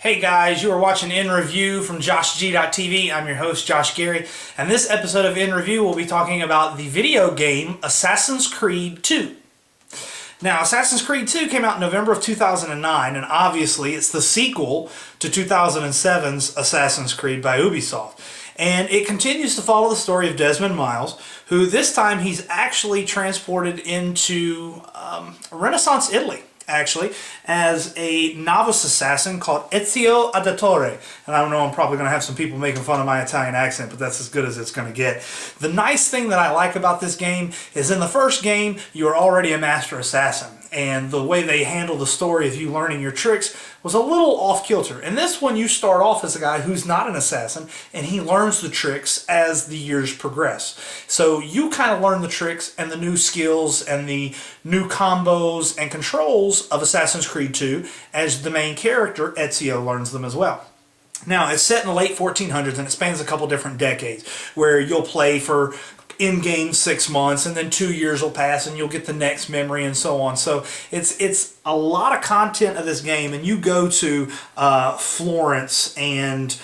Hey guys, you are watching In Review from JoshG.tv. I'm your host, Josh Gary, and this episode of In Review will be talking about the video game Assassin's Creed 2. Now, Assassin's Creed 2 came out in November of 2009, and obviously it's the sequel to 2007's Assassin's Creed by Ubisoft. And it continues to follow the story of Desmond Miles, who this time he's actually transported into Renaissance Italy, actually, as a novice assassin called Ezio Auditore. And I know I'm probably going to have some people making fun of my Italian accent, but that's as good as it's going to get. The nice thing that I like about this game is in the first game, you are already a master assassin. And the way they handle the story of you learning your tricks was a little off-kilter. In this one, you start off as a guy who's not an assassin, and he learns the tricks as the years progress. So you kind of learn the tricks and the new skills and the new combos and controls of Assassin's Creed 2 as the main character, Ezio, learns them as well. Now, it's set in the late 1400s, and it spans a couple different decades, where you'll play for in-game 6 months, and then 2 years will pass and you'll get the next memory and so on. So it's a lot of content of this game, and you go to Florence and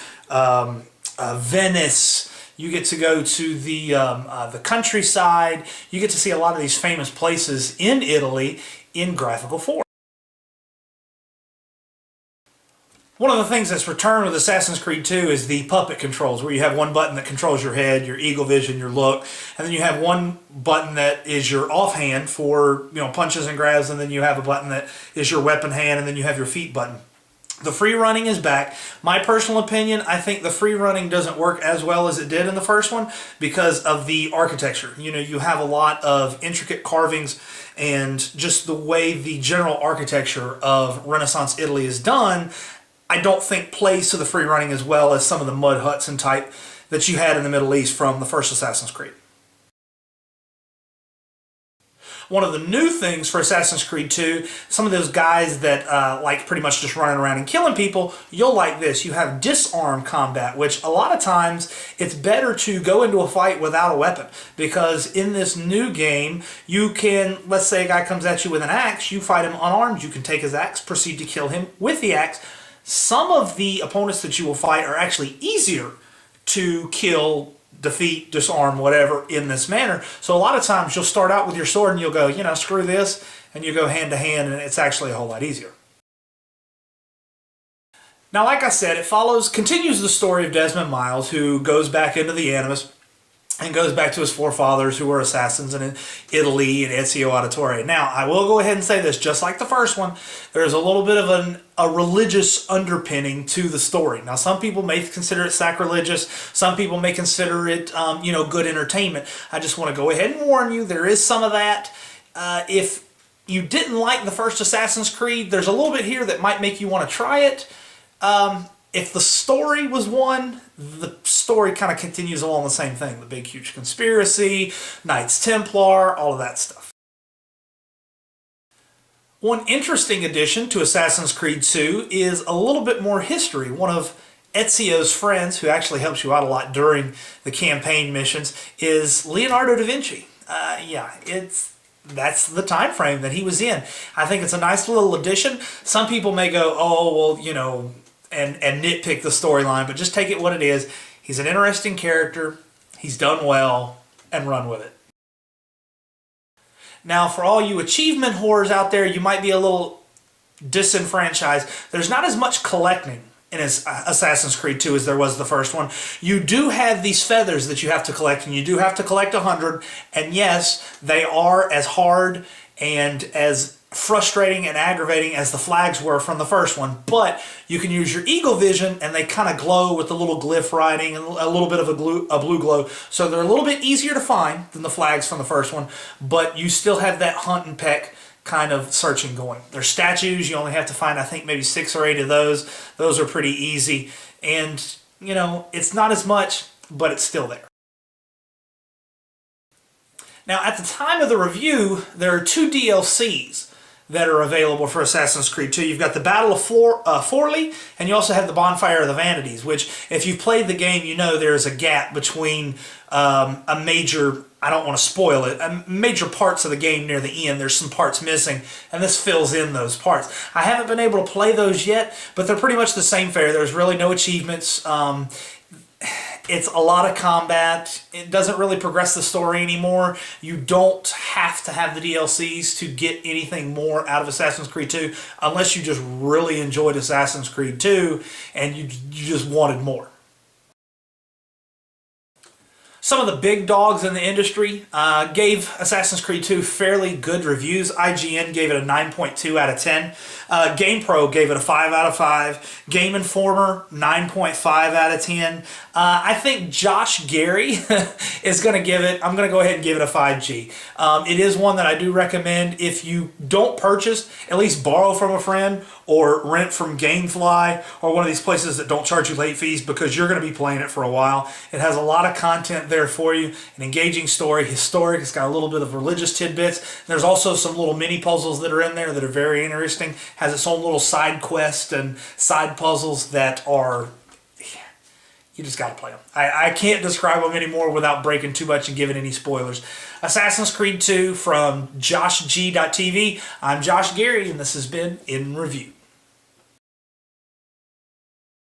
Venice. You get to go to the countryside. You get to see a lot of these famous places in Italy in graphical form. One of the things that's returned with Assassin's Creed 2 is the puppet controls, where you have one button that controls your head, your eagle vision, your look, and then you have one button that is your offhand for, punches and grabs, and then you have a button that is your weapon hand, and then you have your feet button. The free running is back. My personal opinion, I think the free running doesn't work as well as it did in the first one because of the architecture. You have a lot of intricate carvings, and just the way the general architecture of Renaissance Italy is done, I don't think plays to the free running as well as some of the mud huts and type that you had in the Middle East from the first Assassin's Creed. One of the new things for Assassin's Creed 2, some of those guys that like pretty much just running around and killing people, you'll like this. You have disarm combat, which a lot of times it's better to go into a fight without a weapon, because in this new game you can, let's say a guy comes at you with an axe, you fight him unarmed, you can take his axe, proceed to kill him with the axe. Some of the opponents that you will fight are actually easier to kill, defeat, disarm, whatever, in this manner. So a lot of times you'll start out with your sword and you'll go, screw this, and you go hand to hand, and it's actually a whole lot easier. Now, like I said, it continues the story of Desmond Miles, who goes back into the Animus and goes back to his forefathers who were assassins in Italy and Ezio Auditore. Now, I will go ahead and say this, just like the first one, there's a little bit of a religious underpinning to the story. Now, some people may consider it sacrilegious. Some people may consider it, good entertainment. I just want to go ahead and warn you, there is some of that. If you didn't like the first Assassin's Creed, there's a little bit here that might make you want to try it. If the story was one, the story kind of continues along the same thing. The big, huge conspiracy, Knights Templar, all of that stuff. One interesting addition to Assassin's Creed 2 is a little bit more history. One of Ezio's friends, who actually helps you out a lot during the campaign missions, is Leonardo da Vinci. That's the time frame that he was in. I think it's a nice little addition. Some people may go, oh, well, and nitpick the storyline, but just take it what it is. He's an interesting character, he's done well, and run with it. Now, for all you achievement whores out there, you might be a little disenfranchised. There's not as much collecting in Assassin's Creed 2 as there was the first one. You do have these feathers that you have to collect, and you do have to collect 100, and yes, they are as hard and as frustrating and aggravating as the flags were from the first one, but you can use your eagle vision and they kind of glow with the little glyph writing and a little bit of a blue glow, so they're a little bit easier to find than the flags from the first one, but you still have that hunt and peck kind of searching going. They're statues, you only have to find I think maybe 6 or 8 of those. Those are pretty easy, and it's not as much, but it's still there. Now, at the time of the review, there are 2 DLCs that are available for Assassin's Creed 2. You've got the Battle of Forli, and you also have the Bonfire of the Vanities, which, if you've played the game, there's a gap between a major I don't want to spoil it. Major parts of the game near the end, there's some parts missing, and this fills in those parts. I haven't been able to play those yet, but they're pretty much the same fare. There's really no achievements. It's a lot of combat. It doesn't really progress the story anymore. You don't have to have the DLCs to get anything more out of Assassin's Creed 2 unless you just really enjoyed Assassin's Creed 2 and you just wanted more. Some of the big dogs in the industry gave Assassin's Creed 2 fairly good reviews. IGN gave it a 9.2 out of 10. GamePro gave it a 5 out of 5. Game Informer, 9.5 out of 10. I think Josh Gary is going to give it, I'm going to go ahead and give it a 5G. It is one that I do recommend. If you don't purchase, at least borrow from a friend or rent from Gamefly or one of these places that don't charge you late fees, because you're going to be playing it for a while. It has a lot of content there for you, an engaging story, historic, it's got a little bit of religious tidbits. There's also some little mini puzzles that are in there that are very interesting. Has its own little side quest and side puzzles that are, you just got to play them. I can't describe them anymore without breaking too much and giving any spoilers. Assassin's Creed 2 from JoshG.tv. I'm Josh Gary, and this has been In Review.